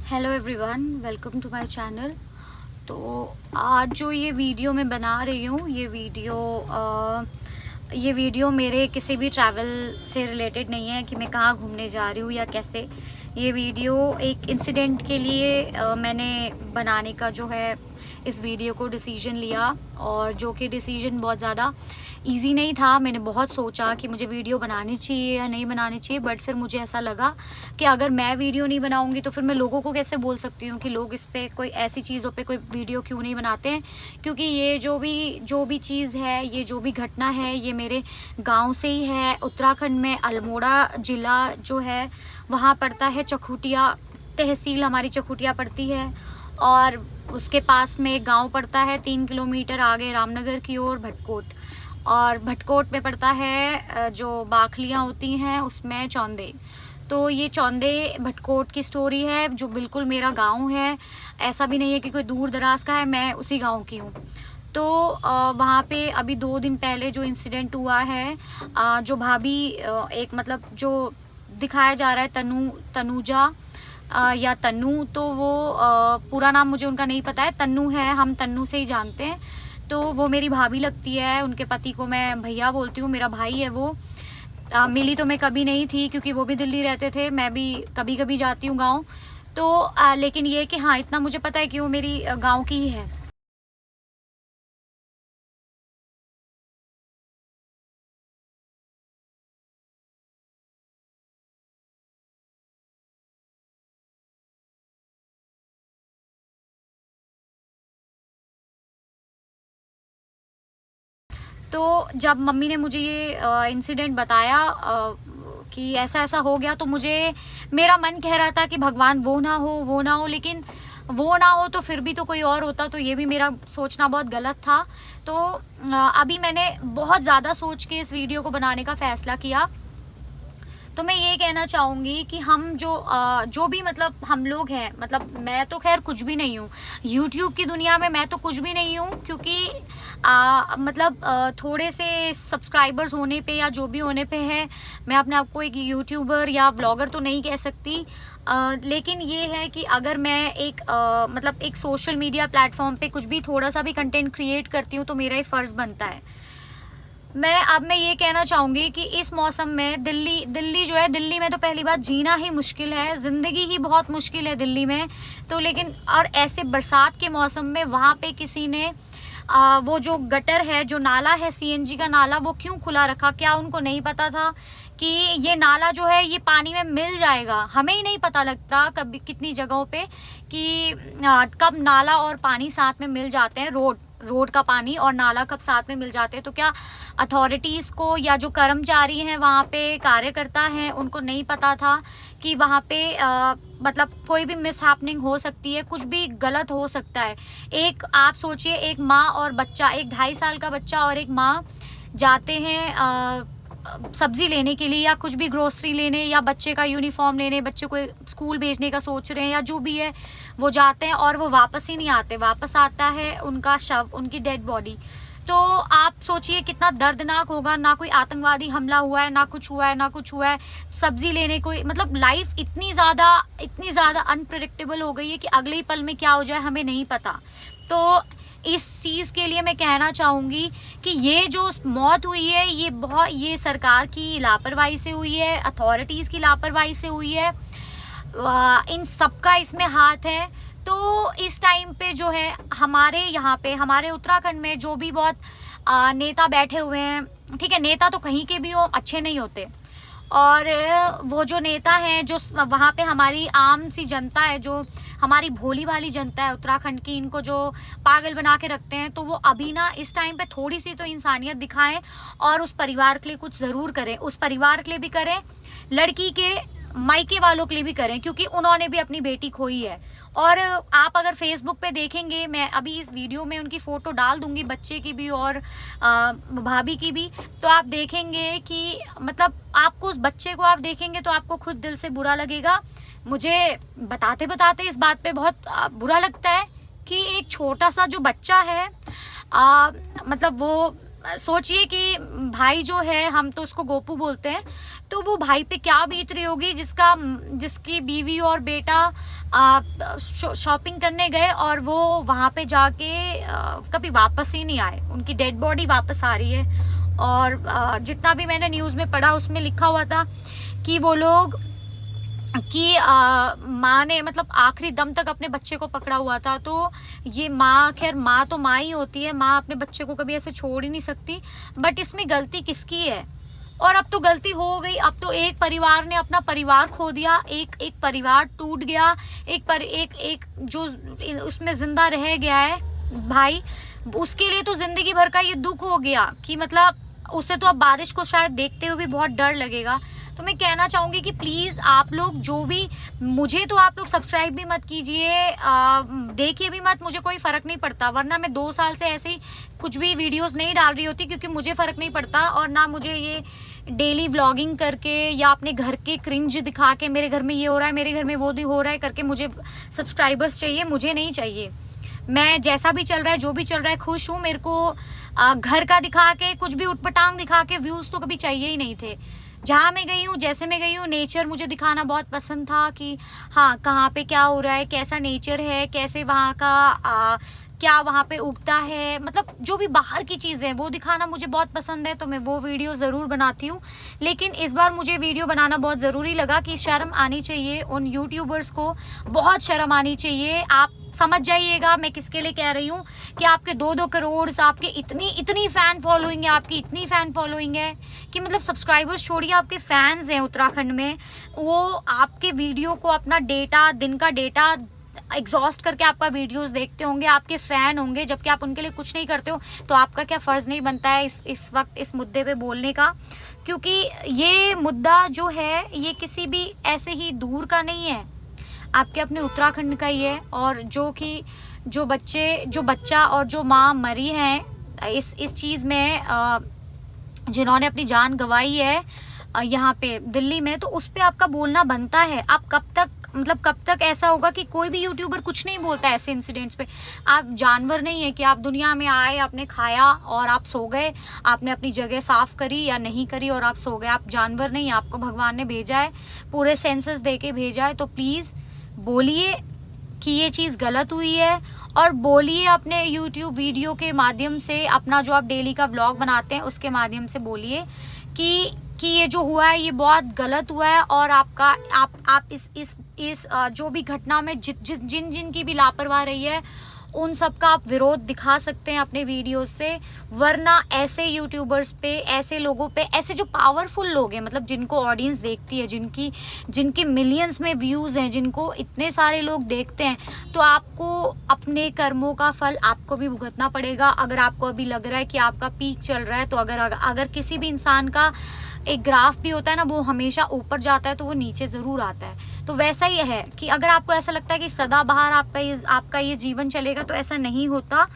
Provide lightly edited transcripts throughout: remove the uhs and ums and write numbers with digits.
Hello everyone, welcome to my channel. तो आज जो ये वीडियो मैं बना रही हूँ, ये वीडियो मेरे किसी भी ट्रैवल से रिलेटेड नहीं है कि मैं कहाँ घूमने जा रही हूँ या कैसे। ये वीडियो एक इंसिडेंट के लिए मैंने बनाने का जो है इस वीडियो को डिसीजन लिया, और जो कि डिसीजन बहुत ज़्यादा इजी नहीं था। मैंने बहुत सोचा कि मुझे वीडियो बनानी चाहिए या नहीं बनानी चाहिए, बट फिर मुझे ऐसा लगा कि अगर मैं वीडियो नहीं बनाऊंगी तो फिर मैं लोगों को कैसे बोल सकती हूँ कि लोग इस पे कोई ऐसी चीज़ों पे कोई वीडियो क्यों नहीं बनाते हैं। क्योंकि ये जो भी चीज़ है, ये जो भी घटना है, ये मेरे गांव से ही है। उत्तराखंड में अल्मोड़ा ज़िला जो है वहाँ पड़ता है, चखुटिया तहसील हमारी चखुटिया पड़ती है, और उसके पास में एक गाँव पड़ता है 3 किलोमीटर आगे रामनगर की ओर, भटकोट। और भटकोट में पड़ता है जो बाखलियाँ होती हैं उसमें चौंदे। तो ये चौंदे भटकोट की स्टोरी है, जो बिल्कुल मेरा गांव है। ऐसा भी नहीं है कि कोई दूर दराज का है, मैं उसी गांव की हूँ। तो वहाँ पे अभी 2 दिन पहले जो इंसिडेंट हुआ है, जो भाभी एक मतलब जो दिखाया जा रहा है तनुजा या तन्नू, तो वो पूरा नाम मुझे उनका नहीं पता है। तन्नू है, हम तन्नू से ही जानते हैं। तो वो मेरी भाभी लगती है, उनके पति को मैं भैया बोलती हूँ, मेरा भाई है वो। मिली तो मैं कभी नहीं थी क्योंकि वो भी दिल्ली रहते थे, मैं भी कभी कभी जाती हूँ गाँव। तो लेकिन ये कि हाँ, इतना मुझे पता है कि वो मेरी गाँव की ही है। तो जब मम्मी ने मुझे ये इंसिडेंट बताया कि ऐसा ऐसा हो गया, तो मुझे मेरा मन कह रहा था कि भगवान वो ना हो, वो ना हो। लेकिन वो ना हो तो फिर भी तो कोई और होता, तो ये भी मेरा सोचना बहुत गलत था। तो अभी मैंने बहुत ज़्यादा सोच के इस वीडियो को बनाने का फ़ैसला किया। तो मैं ये कहना चाहूँगी कि हम जो भी मतलब हम लोग हैं, मतलब मैं तो खैर कुछ भी नहीं हूँ यूट्यूब की दुनिया में, मैं तो कुछ भी नहीं हूँ। क्योंकि मतलब थोड़े से सब्सक्राइबर्स होने पे या जो भी होने पे है, मैं अपने आप को एक यूट्यूबर या ब्लॉगर तो नहीं कह सकती। लेकिन ये है कि अगर मैं एक मतलब एक सोशल मीडिया प्लेटफॉर्म पे कुछ भी थोड़ा सा भी कंटेंट क्रिएट करती हूँ तो मेरा ये फ़र्ज़ बनता है। मैं ये कहना चाहूँगी कि इस मौसम में दिल्ली जो है, दिल्ली में तो पहली बात जीना ही मुश्किल है, ज़िंदगी ही बहुत मुश्किल है दिल्ली में। तो लेकिन और ऐसे बरसात के मौसम में वहाँ पे किसी ने वो जो गटर है, जो नाला है, सीएनजी का नाला, वो क्यों खुला रखा? क्या उनको नहीं पता था कि ये नाला जो है ये पानी में मिल जाएगा? हमें ही नहीं पता लगता कभी कितनी जगहों पे कि कब नाला और पानी साथ में मिल जाते हैं, रोड का पानी और नाला कब साथ में मिल जाते हैं। तो क्या अथॉरिटीज़ को या जो कर्मचारी हैं वहाँ पे, कार्यकर्ता हैं, उनको नहीं पता था कि वहाँ पे मतलब कोई भी मिसहैपनिंग हो सकती है, कुछ भी गलत हो सकता है। एक आप सोचिए, एक माँ और बच्चा, एक 2.5 साल का बच्चा और एक माँ जाते हैं सब्जी लेने के लिए या कुछ भी ग्रोसरी लेने, या बच्चे का यूनिफॉर्म लेने, बच्चे को स्कूल भेजने का सोच रहे हैं या जो भी है, वो जाते हैं और वो वापस ही नहीं आते। वापस आता है उनका शव, उनकी डेड बॉडी। तो आप सोचिए कितना दर्दनाक होगा। ना कोई आतंकवादी हमला हुआ है, ना कुछ हुआ है, ना कुछ हुआ है। सब्जी लेने कोई, मतलब लाइफ इतनी ज़्यादा अनप्रेडिक्टेबल हो गई है कि अगले ही पल में क्या हो जाए हमें नहीं पता। तो इस चीज़ के लिए मैं कहना चाहूँगी कि ये जो मौत हुई है, ये सरकार की लापरवाही से हुई है, अथॉरिटीज़ की लापरवाही से हुई है। इन सबका इसमें हाथ है। तो इस टाइम पे जो है हमारे यहाँ पे, हमारे उत्तराखंड में जो भी बहुत नेता बैठे हुए हैं, ठीक है, नेता तो कहीं के भी हो, अच्छे नहीं होते। और वो जो नेता हैं, जो वहाँ पे हमारी आम सी जनता है, जो हमारी भोली भाली जनता है उत्तराखंड की, इनको जो पागल बना के रखते हैं, तो वो अभी ना इस टाइम पे थोड़ी सी तो इंसानियत दिखाएं और उस परिवार के लिए कुछ ज़रूर करें। उस परिवार के लिए भी करें, लड़की के मायके वालों के लिए भी करें, क्योंकि उन्होंने भी अपनी बेटी खोई है। और आप अगर फेसबुक पे देखेंगे, मैं अभी इस वीडियो में उनकी फ़ोटो डाल दूंगी, बच्चे की भी और भाभी की भी। तो आप देखेंगे कि मतलब आपको उस बच्चे को आप देखेंगे तो आपको खुद दिल से बुरा लगेगा। मुझे बताते बताते इस बात पे बहुत बुरा लगता है कि एक छोटा सा जो बच्चा है, मतलब वो सोचिए कि भाई जो है, हम तो उसको गोपू बोलते हैं, तो वो भाई पे क्या बीत रही होगी जिसकी बीवी और बेटा शॉपिंग करने गए और वो वहाँ पे जाके कभी वापस ही नहीं आए। उनकी डेड बॉडी वापस आ रही है। और जितना भी मैंने न्यूज़ में पढ़ा उसमें लिखा हुआ था कि वो लोग कि माँ ने मतलब आखिरी दम तक अपने बच्चे को पकड़ा हुआ था। तो ये माँ, खैर माँ तो माँ ही होती है, माँ अपने बच्चे को कभी ऐसे छोड़ ही नहीं सकती। बट इसमें गलती किसकी है? और अब तो गलती हो गई, अब तो एक परिवार ने अपना परिवार खो दिया, एक परिवार टूट गया, एक जो उसमें जिंदा रह गया है भाई, उसके लिए तो जिंदगी भर का ये दुख हो गया कि मतलब उसे तो अब बारिश को शायद देखते हुए भी बहुत डर लगेगा। तो मैं कहना चाहूँगी कि प्लीज़ आप लोग जो भी, मुझे तो आप लोग सब्सक्राइब भी मत कीजिए, देखिए भी मत, मुझे कोई फ़र्क नहीं पड़ता। वरना मैं 2 साल से ऐसे ही कुछ भी वीडियोस नहीं डाल रही होती, क्योंकि मुझे फ़र्क नहीं पड़ता। और ना मुझे ये डेली व्लॉगिंग करके या अपने घर के क्रिंज दिखा के मेरे घर में ये हो रहा है, मेरे घर में वो हो रहा है करके मुझे सब्सक्राइबर्स चाहिए, मुझे नहीं चाहिए। मैं जैसा भी चल रहा है, जो भी चल रहा है, खुश हूँ। मेरे को घर का दिखा के, कुछ भी उटपटांग दिखा के व्यूज़ तो कभी चाहिए ही नहीं थे। जहाँ मैं गई हूँ, जैसे मैं गई हूँ, नेचर मुझे दिखाना बहुत पसंद था कि हाँ कहाँ पे क्या हो रहा है, कैसा नेचर है, कैसे वहाँ का क्या वहाँ पे उगता है, मतलब जो भी बाहर की चीज़ें हैं वो दिखाना मुझे बहुत पसंद है। तो मैं वो वीडियो ज़रूर बनाती हूँ। लेकिन इस बार मुझे वीडियो बनाना बहुत ज़रूरी लगा कि शर्म आनी चाहिए उन यूट्यूबर्स को, बहुत शर्म आनी चाहिए। आप समझ जाइएगा मैं किसके लिए कह रही हूँ कि आपके 2-2 करोड़, आपके इतनी फ़ैन फॉलोइंग है, आपकी इतनी फ़ैन फॉलोइंग है कि मतलब सब्सक्राइबर्स छोड़िए, आपके फैंस हैं उत्तराखंड में, वो आपके वीडियो को अपना डेटा, दिन का डेटा एग्जॉस्ट करके आपका वीडियोस देखते होंगे, आपके फ़ैन होंगे, जबकि आप उनके लिए कुछ नहीं करते हो। तो आपका क्या फ़र्ज़ नहीं बनता है इस वक्त इस मुद्दे पे बोलने का? क्योंकि ये मुद्दा जो है ये किसी भी ऐसे ही दूर का नहीं है, आपके अपने उत्तराखंड का ही है। और जो बच्चा और जो माँ मरी हैं इस चीज़ में, जिन्होंने अपनी जान गंवाई है यहाँ पे दिल्ली में, तो उस पर आपका बोलना बनता है। आप कब तक ऐसा होगा कि कोई भी यूट्यूबर कुछ नहीं बोलता ऐसे इंसिडेंट्स पे? आप जानवर नहीं है कि आप दुनिया में आए, आपने खाया और आप सो गए, आपने अपनी जगह साफ करी या नहीं करी और आप सो गए। आप जानवर नहीं, आपको भगवान ने भेजा है, पूरे सेंसस दे के भेजा है। तो प्लीज़ बोलिए कि ये चीज़ गलत हुई है, और बोलिए अपने YouTube वीडियो के माध्यम से, अपना जो आप डेली का व्लॉग बनाते हैं उसके माध्यम से बोलिए कि ये जो हुआ है ये बहुत गलत हुआ है। और आप इस जो भी घटना में जिन की भी लापरवाही रही है उन सब का आप विरोध दिखा सकते हैं अपने वीडियोस से। वरना ऐसे यूट्यूबर्स पे, ऐसे लोगों पे, ऐसे जो पावरफुल लोग हैं, मतलब जिनको ऑडियंस देखती है, जिनकी मिलियंस में व्यूज़ हैं, जिनको इतने सारे लोग देखते हैं, तो आपको अपने कर्मों का फल आपको भी भुगतना पड़ेगा। अगर आपको अभी लग रहा है कि आपका पीक चल रहा है, तो अगर किसी भी इंसान का एक ग्राफ भी होता है ना, वो हमेशा ऊपर जाता है तो वो नीचे ज़रूर आता है। तो वैसा ही है कि अगर आपको ऐसा लगता है कि सदाबहार आपका ये जीवन चलेगा, तो ऐसा नहीं होता।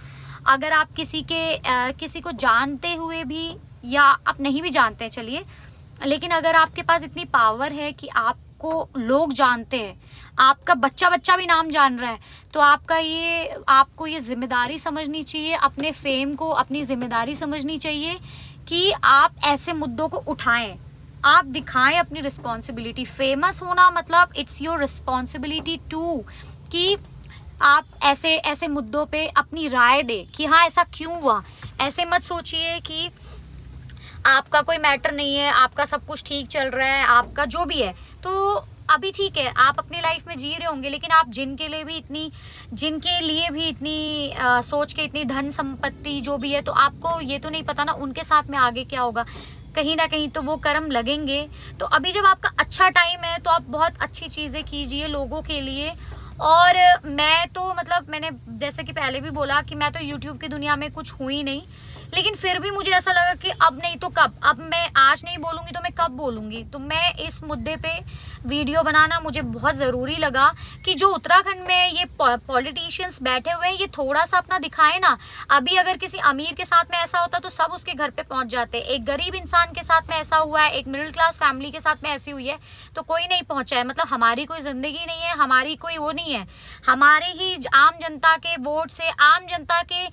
अगर आप किसी को जानते हुए भी, या आप नहीं भी जानते हैं चलिए, लेकिन अगर आपके पास इतनी पावर है कि आपको लोग जानते हैं, आपका बच्चा भी नाम जान रहा है, तो आपको ये जिम्मेदारी समझनी चाहिए, अपने फेम को अपनी जिम्मेदारी समझनी चाहिए कि आप ऐसे मुद्दों को उठाएं, आप दिखाएं अपनी रिस्पॉन्सिबिलिटी। फेमस होना मतलब इट्स योर रिस्पॉन्सिबिलिटी टू, कि आप ऐसे मुद्दों पे अपनी राय दें कि हाँ ऐसा क्यों हुआ। ऐसे मत सोचिए कि आपका कोई मैटर नहीं है, आपका सब कुछ ठीक चल रहा है, आपका जो भी है तो अभी ठीक है, आप अपनी लाइफ में जी रहे होंगे, लेकिन आप जिनके लिए भी इतनी सोच के इतनी धन संपत्ति जो भी है, तो आपको ये तो नहीं पता ना उनके साथ में आगे क्या होगा, कहीं ना कहीं तो वो कर्म लगेंगे। तो अभी जब आपका अच्छा टाइम है तो आप बहुत अच्छी चीज़ें कीजिए लोगों के लिए। और मैं तो मतलब मैंने जैसे कि पहले भी बोला कि मैं तो YouTube की दुनिया में कुछ हुई नहीं, लेकिन फिर भी मुझे ऐसा लगा कि अब नहीं तो कब, अब मैं आज नहीं बोलूँगी तो मैं कब बोलूँगी। तो मैं इस मुद्दे पे वीडियो बनाना मुझे बहुत ज़रूरी लगा कि जो उत्तराखंड में ये पॉलिटिशियंस बैठे हुए हैं, ये थोड़ा सा अपना दिखाए ना। अभी अगर किसी अमीर के साथ में ऐसा होता तो सब उसके घर पे पहुंच जाते, एक गरीब इंसान के साथ में ऐसा हुआ है, एक मिडिल क्लास फैमिली के साथ में ऐसी हुई है तो कोई नहीं पहुंचा है। मतलब हमारी कोई ज़िंदगी नहीं है, हमारी कोई वो नहीं है, हमारे ही आम जनता के वोट से, आम जनता के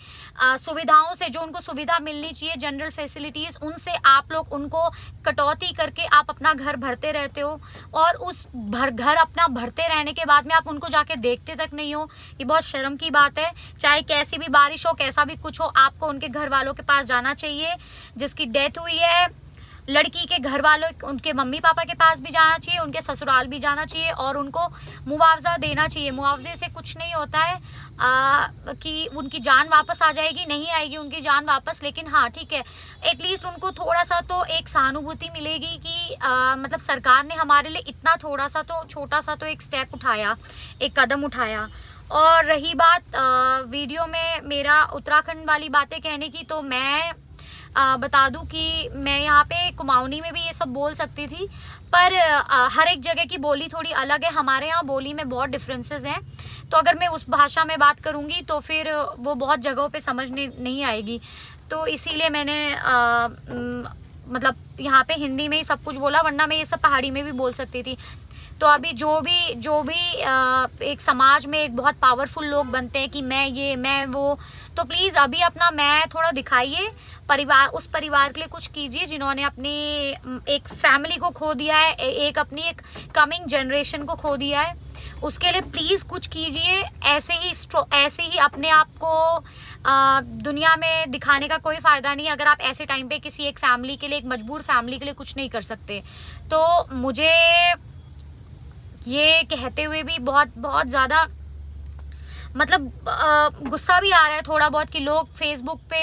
सुविधाओं से, जो उनको सुविधा मिलनी चाहिए, जनरल फैसिलिटीज़, उनसे आप लोग उनको कटौती करके आप अपना घर भरते रहते हो, और उस घर अपना भरते रहने के बाद में आप उनको जाके देखते तक नहीं हो। ये बहुत शर्म की बात है। चाहे कैसी भी बारिश हो, कैसा भी कुछ हो, आपको उनके घर वालों के पास जाना चाहिए। जिसकी डेथ हुई है लड़की के घर वालों, उनके मम्मी पापा के पास भी जाना चाहिए, उनके ससुराल भी जाना चाहिए, और उनको मुआवजा देना चाहिए। मुआवजे से कुछ नहीं होता है कि उनकी जान वापस आ जाएगी, नहीं आएगी उनकी जान वापस, लेकिन हाँ ठीक है, एटलीस्ट उनको थोड़ा सा तो एक सहानुभूति मिलेगी कि मतलब सरकार ने हमारे लिए इतना थोड़ा सा तो, छोटा सा तो एक स्टेप उठाया, एक कदम उठाया। और रही बात वीडियो में मेरा उत्तराखंड वाली बातें कहने की, तो मैं बता दूं कि मैं यहाँ पे कुमाऊनी में भी ये सब बोल सकती थी, पर हर एक जगह की बोली थोड़ी अलग है। हमारे यहाँ बोली में बहुत डिफरेंसेस हैं, तो अगर मैं उस भाषा में बात करूँगी तो फिर वो बहुत जगहों पे समझ नहीं आएगी। तो इसीलिए मैंने मतलब यहाँ पे हिंदी में ही सब कुछ बोला, वरना मैं ये सब पहाड़ी में भी बोल सकती थी। तो अभी जो भी एक समाज में एक बहुत पावरफुल लोग बनते हैं कि मैं वो, तो प्लीज़ अभी अपना मैं थोड़ा दिखाइए, परिवार, उस परिवार के लिए कुछ कीजिए जिन्होंने अपनी एक फैमिली को खो दिया है, एक अपनी एक कमिंग जनरेशन को खो दिया है। उसके लिए प्लीज़ कुछ कीजिए। ऐसे ही अपने आप को दुनिया में दिखाने का कोई फ़ायदा नहीं, अगर आप ऐसे टाइम पे किसी एक फैमिली के लिए, एक मजबूर फैमिली के लिए कुछ नहीं कर सकते। तो मुझे ये कहते हुए भी बहुत ज़्यादा मतलब गुस्सा भी आ रहा है थोड़ा बहुत कि लोग फेसबुक पे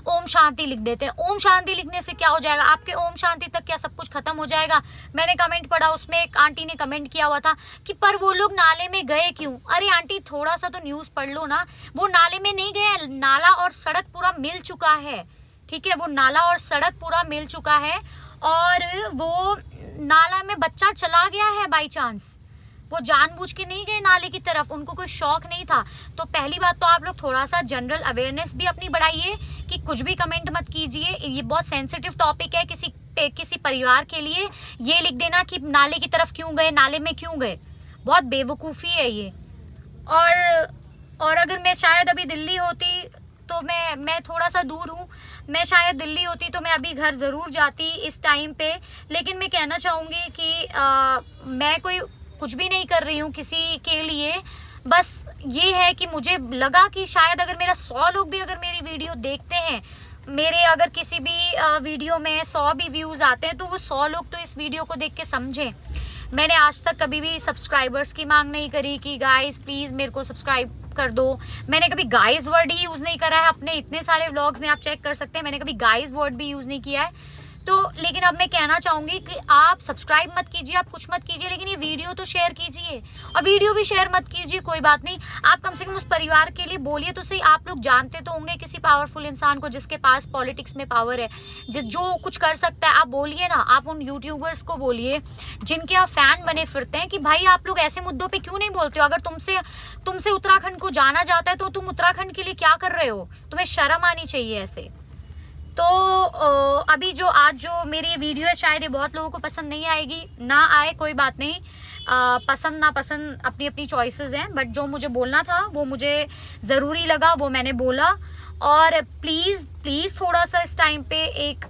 ओम शांति लिख देते हैं। ओम शांति लिखने से क्या हो जाएगा? आपके ओम शांति तक क्या सब कुछ खत्म हो जाएगा? मैंने कमेंट पढ़ा, उसमें एक आंटी ने कमेंट किया हुआ था कि पर वो लोग नाले में गए क्यों? अरे आंटी, थोड़ा सा तो न्यूज़ पढ़ लो ना। वो नाले में नहीं गए, नाला और सड़क पूरा मिल चुका है, ठीक है? वो नाला और सड़क पूरा मिल चुका है, और वो नाला में बच्चा चला गया है बाई चांस, वो जानबूझ के नहीं गए नाले की तरफ, उनको कोई शौक नहीं था। तो पहली बात तो आप लोग थोड़ा सा जनरल अवेयरनेस भी अपनी बढ़ाइए कि कुछ भी कमेंट मत कीजिए। ये बहुत सेंसिटिव टॉपिक है किसी परिवार के लिए। ये लिख देना कि नाले की तरफ क्यों गए, नाले में क्यों गए, बहुत बेवकूफ़ी है ये। और अगर मैं शायद अभी दिल्ली होती तो मैं थोड़ा सा दूर हूँ, मैं शायद दिल्ली होती तो मैं अभी घर ज़रूर जाती इस टाइम पे। लेकिन मैं कहना चाहूँगी कि मैं कोई कुछ भी नहीं कर रही हूँ किसी के लिए, बस ये है कि मुझे लगा कि शायद अगर मेरा 100 लोग भी अगर मेरी वीडियो देखते हैं, मेरे अगर किसी भी वीडियो में 100 भी व्यूज़ आते हैं, तो वो 100 लोग तो इस वीडियो को देख के समझें। मैंने आज तक कभी भी सब्सक्राइबर्स की मांग नहीं करी कि गाइस प्लीज़ मेरे को सब्सक्राइब कर दो। मैंने कभी गाइस वर्ड ही यूज़ नहीं करा है अपने इतने सारे व्लॉग्स में, आप चेक कर सकते हैं, मैंने कभी गाइस वर्ड भी यूज़ नहीं किया है। तो लेकिन अब मैं कहना चाहूँगी कि आप सब्सक्राइब मत कीजिए, आप कुछ मत कीजिए, लेकिन ये वीडियो तो शेयर कीजिए। और वीडियो भी शेयर मत कीजिए, कोई बात नहीं, आप कम से कम उस परिवार के लिए बोलिए तो सही। आप लोग जानते तो होंगे किसी पावरफुल इंसान को जिसके पास पॉलिटिक्स में पावर है, जो कुछ कर सकता है, आप बोलिए ना। आप उन यूट्यूबर्स को बोलिए जिनके आप फैन बने फिरते हैं कि भाई आप लोग ऐसे मुद्दों पर क्यों नहीं बोलते हो? अगर तुमसे उत्तराखंड को जाना जाता है तो तुम उत्तराखंड के लिए क्या कर रहे हो? तुम्हें शर्म आनी चाहिए ऐसे। तो अभी आज जो मेरी ये वीडियो है, शायद ये बहुत लोगों को पसंद नहीं आएगी, ना आए कोई बात नहीं, पसंद ना पसंद अपनी अपनी चॉइसेस हैं, बट जो मुझे बोलना था वो मुझे ज़रूरी लगा, वो मैंने बोला। और प्लीज़ थोड़ा सा इस टाइम पे एक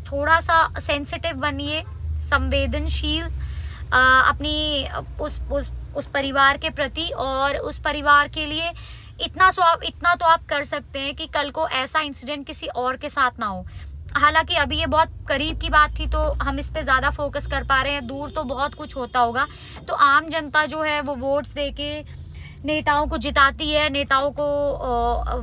थोड़ा सा सेंसिटिव बनिए, संवेदनशील अपनी उस परिवार के प्रति, और उस परिवार के लिए इतना तो आप कर सकते हैं कि कल को ऐसा इंसिडेंट किसी और के साथ ना हो। हालांकि अभी ये बहुत करीब की बात थी तो हम इस पे ज़्यादा फोकस कर पा रहे हैं, दूर तो बहुत कुछ होता होगा। तो आम जनता जो है वो वोट्स दे के नेताओं को जिताती है, नेताओं को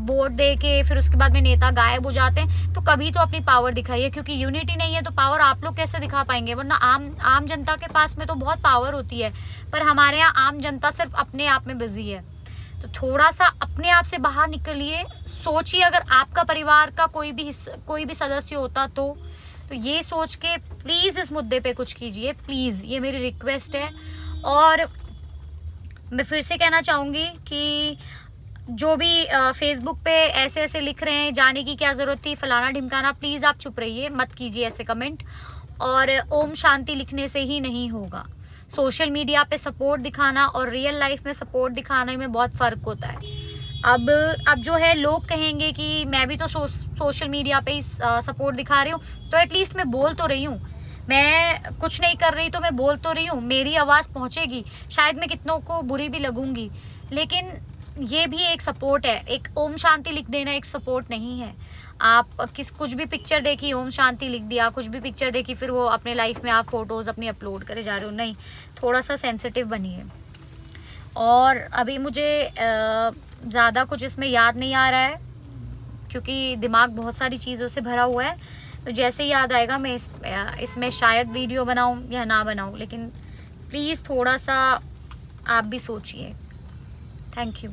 वोट दे के फिर उसके बाद में नेता गायब हो जाते हैं। तो कभी तो अपनी पावर दिखाइए, क्योंकि यूनिटी नहीं है तो पावर आप लोग कैसे दिखा पाएंगे? वरना आम जनता के पास में तो बहुत पावर होती है, पर हमारे यहाँ आम जनता सिर्फ अपने आप में बिजी है। तो थोड़ा सा अपने आप से बाहर निकलिए, सोचिए अगर आपका परिवार का कोई भी सदस्य होता तो ये सोच के प्लीज़ इस मुद्दे पे कुछ कीजिए, प्लीज़, ये मेरी रिक्वेस्ट है। और मैं फिर से कहना चाहूँगी कि जो भी फेसबुक पे ऐसे लिख रहे हैं, जाने की क्या ज़रूरत थी, फलाना ढिमकाना, प्लीज़ आप चुप रहिए, मत कीजिए ऐसे कमेंट। और ओम शांति लिखने से ही नहीं होगा। सोशल मीडिया पे सपोर्ट दिखाना और रियल लाइफ में सपोर्ट दिखाने में बहुत फ़र्क होता है। अब जो है लोग कहेंगे कि मैं भी तो सोशल मीडिया पे ही सपोर्ट दिखा रही हूँ, तो एटलीस्ट मैं बोल तो रही हूँ। मैं कुछ नहीं कर रही तो मैं बोल तो रही हूँ, मेरी आवाज़ पहुँचेगी। शायद मैं कितनों को बुरी भी लगूंगी, लेकिन ये भी एक सपोर्ट है। एक ओम शांति लिख देना एक सपोर्ट नहीं है। आप कुछ भी पिक्चर देखी, ओम शांति लिख दिया, कुछ भी पिक्चर देखी, फिर वो अपने लाइफ में आप फोटोज़ अपनी अपलोड करे जा रहे हो। नहीं, थोड़ा सा सेंसिटिव बनिए। और अभी मुझे ज़्यादा कुछ इसमें याद नहीं आ रहा है, क्योंकि दिमाग बहुत सारी चीज़ों से भरा हुआ है। तो जैसे ही याद आएगा मैं इसमें शायद वीडियो बनाऊं या ना बनाऊं, लेकिन प्लीज़ थोड़ा सा आप भी सोचिए। Thank you.